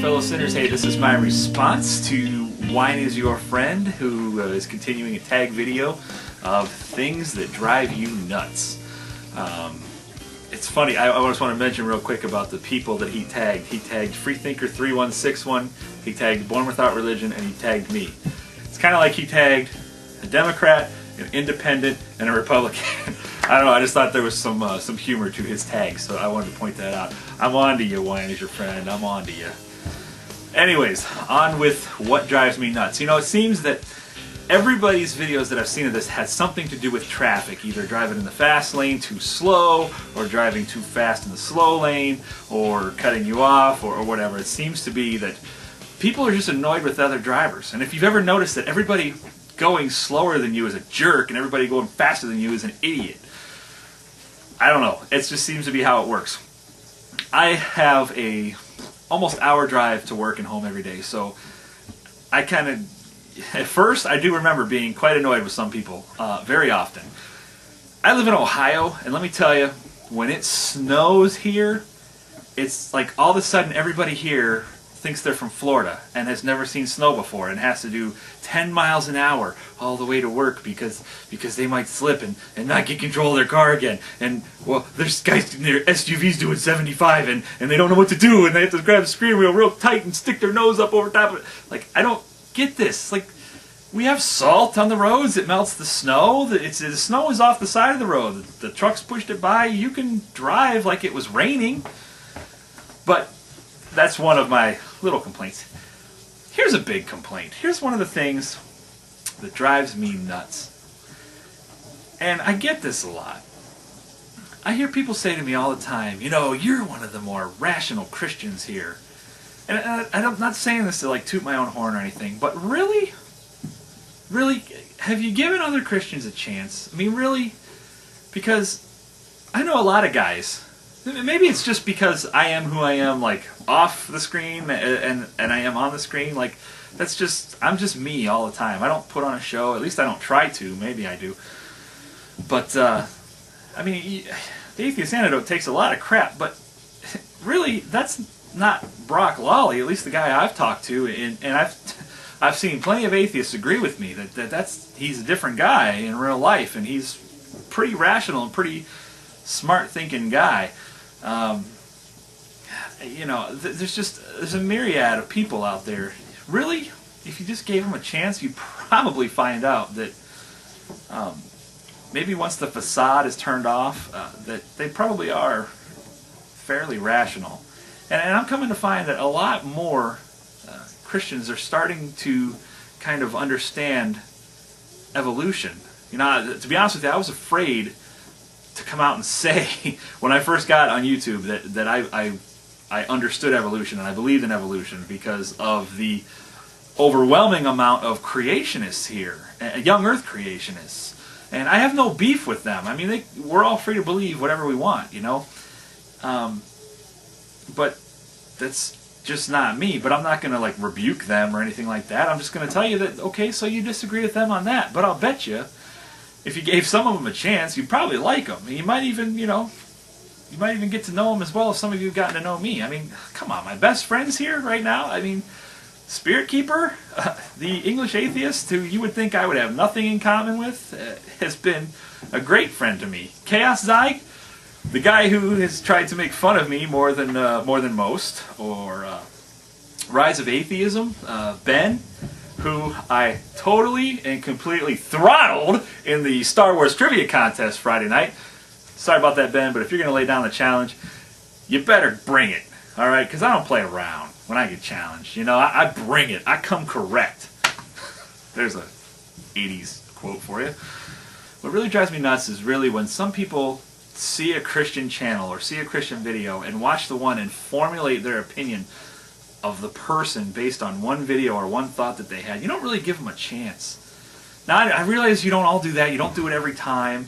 fellow sinners. Hey, this is my response to Wine is Your Friend, who is continuing a tag video of things that drive you nuts. It's funny, I just want to mention real quick about the people that he tagged. He tagged Freethinker3161, he tagged Born Without Religion, and he tagged me. It's kind of like he tagged a Democrat, an Independent, and a Republican. I don't know, I just thought there was some humor to his tag, so I wanted to point that out. I'm on to you, Wine is Your Friend, I'm on to you. Anyways, on with what drives me nuts. You know, it seems that everybody's videos that I've seen of this has something to do with traffic, either driving in the fast lane too slow, or driving too fast in the slow lane, or cutting you off, or whatever. It seems to be that people are just annoyed with other drivers. And if you've ever noticed that everybody going slower than you is a jerk, and everybody going faster than you is an idiot, I don't know. It just seems to be how it works. I have a almost hour drive to work and home every day, so I kind of, at first, I do remember being quite annoyed with some people, very often. I live in Ohio, and let me tell you, when it snows here, it's like all of a sudden everybody here thinks they're from Florida and has never seen snow before and has to do 10 miles an hour all the way to work because they might slip and not get control of their car again. And, well, there's guys in their SUVs doing 75 and they don't know what to do, and they have to grab the steering wheel real tight and stick their nose up over top of it. Like, I don't get this. Like, we have salt on the roads. It melts the snow. The snow is off the side of the road. The trucks pushed it by. You can drive like it was raining. But that's one of my little complaints. Here's a big complaint. Here's one of the things that drives me nuts. And I get this a lot. I hear people say to me all the time, you know, you're one of the more rational Christians here. And I'm not saying this to like toot my own horn or anything, but really, have you given other Christians a chance? I mean, really? Because I know a lot of guys. Maybe it's just because I am who I am, like, off the screen and I am on the screen. Like, I'm just me all the time. I don't put on a show. At least I don't try to. Maybe I do. But, I mean, the Atheist Antidote takes a lot of crap, but really, that's not Brock Lawley, at least the guy I've talked to, and I've seen plenty of atheists agree with me that he's a different guy in real life, and he's pretty rational and pretty smart-thinking guy. You know, there's a myriad of people out there. Really, if you just gave them a chance, you'd probably find out that maybe once the facade is turned off, that they probably are fairly rational. And I'm coming to find that a lot more Christians are starting to kind of understand evolution. You know, to be honest with you, I was afraid to come out and say when I first got on YouTube that I understood evolution and I believed in evolution because of the overwhelming amount of creationists here, young Earth creationists. And I have no beef with them. I mean, we're all free to believe whatever we want, you know. But that's just not me. But I'm not going to like rebuke them or anything like that. I'm just going to tell you that, okay, so you disagree with them on that. But I'll bet you, if you gave some of them a chance, you'd probably like them. And you might even, you know, you might even get to know them as well as some of you have gotten to know me. I mean, come on, my best friends here right now. I mean, Spirit Keeper, the English atheist who you would think I would have nothing in common with, has been a great friend to me. Chaos Zyke, the guy who has tried to make fun of me more than most, or Rise of Atheism, Ben, who I totally and completely throttled in the Star Wars Trivia Contest Friday night. Sorry about that, Ben, but if you're going to lay down the challenge, you better bring it, all right? Because I don't play around when I get challenged. You know, I bring it. I come correct. There's a 80s quote for you. What really drives me nuts is really when some people see a Christian channel or see a Christian video and watch the one and formulate their opinion of the person based on one video or one thought that they had. You don't really give them a chance. Now, I realize you don't all do that. You don't do it every time.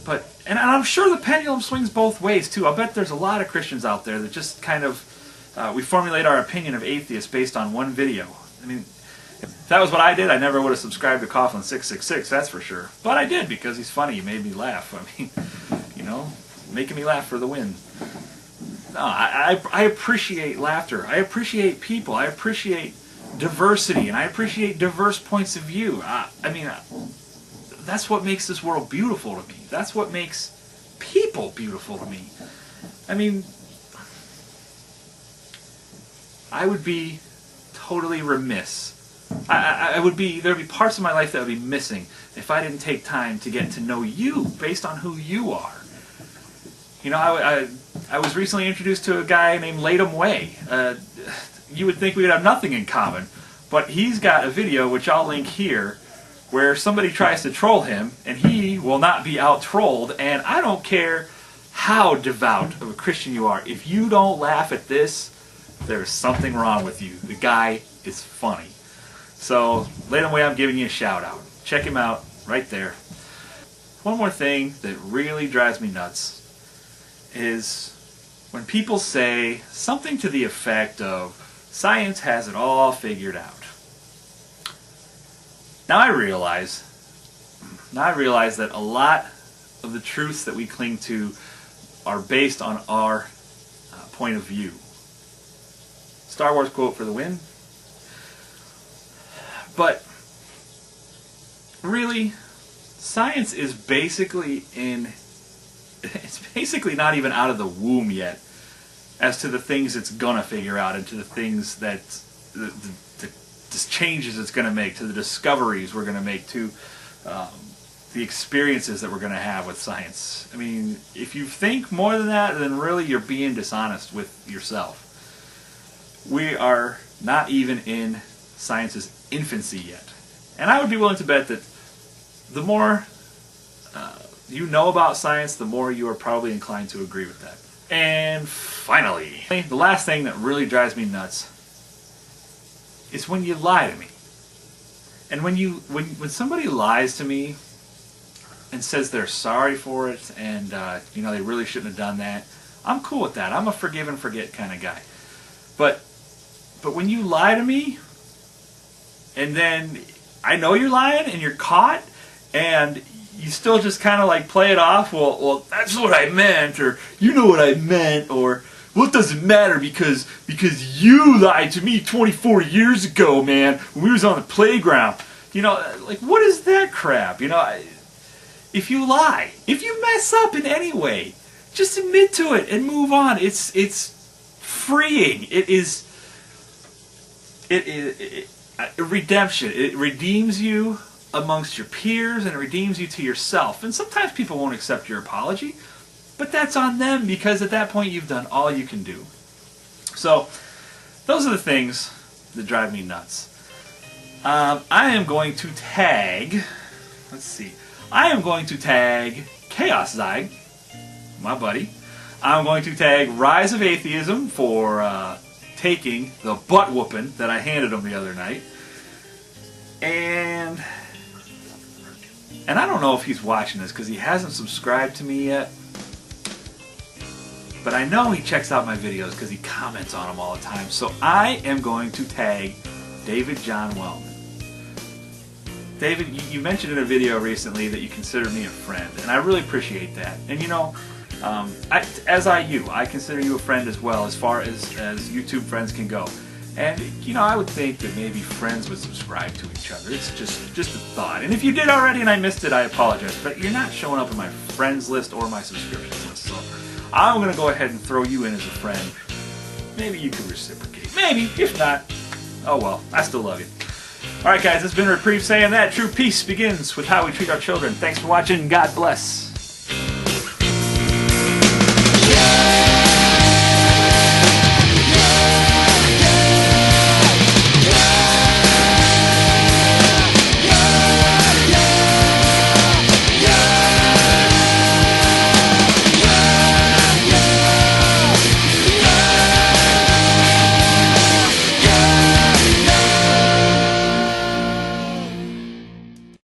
But, and I'm sure the pendulum swings both ways, too. I'll bet there's a lot of Christians out there that just kind of, we formulate our opinion of atheists based on one video. I mean, if that was what I did, I never would have subscribed to Coughlin666, that's for sure. But I did, because he's funny. He made me laugh. I mean, you know, making me laugh for the win. No, I appreciate laughter. I appreciate people. I appreciate diversity, and I appreciate diverse points of view. That's what makes this world beautiful to me. That's what makes people beautiful to me. I mean, I would be totally remiss. There'd be parts of my life that would be missing if I didn't take time to get to know you based on who you are. You know, I was recently introduced to a guy named LatumWay. You would think we would have nothing in common, but he's got a video, which I'll link here, where somebody tries to troll him, and he will not be out-trolled, and I don't care how devout of a Christian you are. If you don't laugh at this, there's something wrong with you. The guy is funny. So, LatumWay, I'm giving you a shout-out. Check him out right there. One more thing that really drives me nuts is when people say something to the effect of, science has it all figured out. Now I realize that a lot of the truths that we cling to are based on our point of view. Star Wars quote for the win. But really, science is basically not even out of the womb yet as to the things it's gonna figure out and to the things that the changes it's gonna make, to the discoveries we're gonna make, to the experiences that we're gonna have with science. I mean, if you think more than that, then really you're being dishonest with yourself. We are not even in science's infancy yet. And I would be willing to bet that the more you know about science, the more you are probably inclined to agree with that. And finally, the last thing that really drives me nuts is when you lie to me. And when somebody lies to me and says they're sorry for it and they really shouldn't have done that, I'm cool with that. I'm a forgive and forget kind of guy. But when you lie to me, and then I know you're lying and you're caught, and you still just kind of like play it off, well, that's what I meant, or you know what I meant, or well, it doesn't matter because you lied to me 24 years ago, man, when we was on the playground. You know, like, what is that crap? You know, if you lie, if you mess up in any way, just admit to it and move on. It's freeing. It is redemption. It redeems you amongst your peers, and it redeems you to yourself. And sometimes people won't accept your apology, but that's on them, because at that point you've done all you can do. So those are the things that drive me nuts. I am going to tag, Chaos Zyg, my buddy. I'm going to tag Rise of Atheism for taking the butt whooping that I handed him the other night. And I don't know if he's watching this because he hasn't subscribed to me yet. But I know he checks out my videos because he comments on them all the time. So I am going to tag David John Wellman. David, you mentioned in a video recently that you consider me a friend, and I really appreciate that. And you know, I consider you a friend as well, as far as YouTube friends can go. And you know, I would think that maybe friends would subscribe to each other. It's just a thought. And if you did already and I missed it, I apologize. But you're not showing up in my friends list or my subscriptions list, so I'm going to go ahead and throw you in as a friend. Maybe you can reciprocate. Maybe. If not, oh well. I still love you. Alright guys, it's been Reprieve saying that true peace begins with how we treat our children. Thanks for watching. God bless.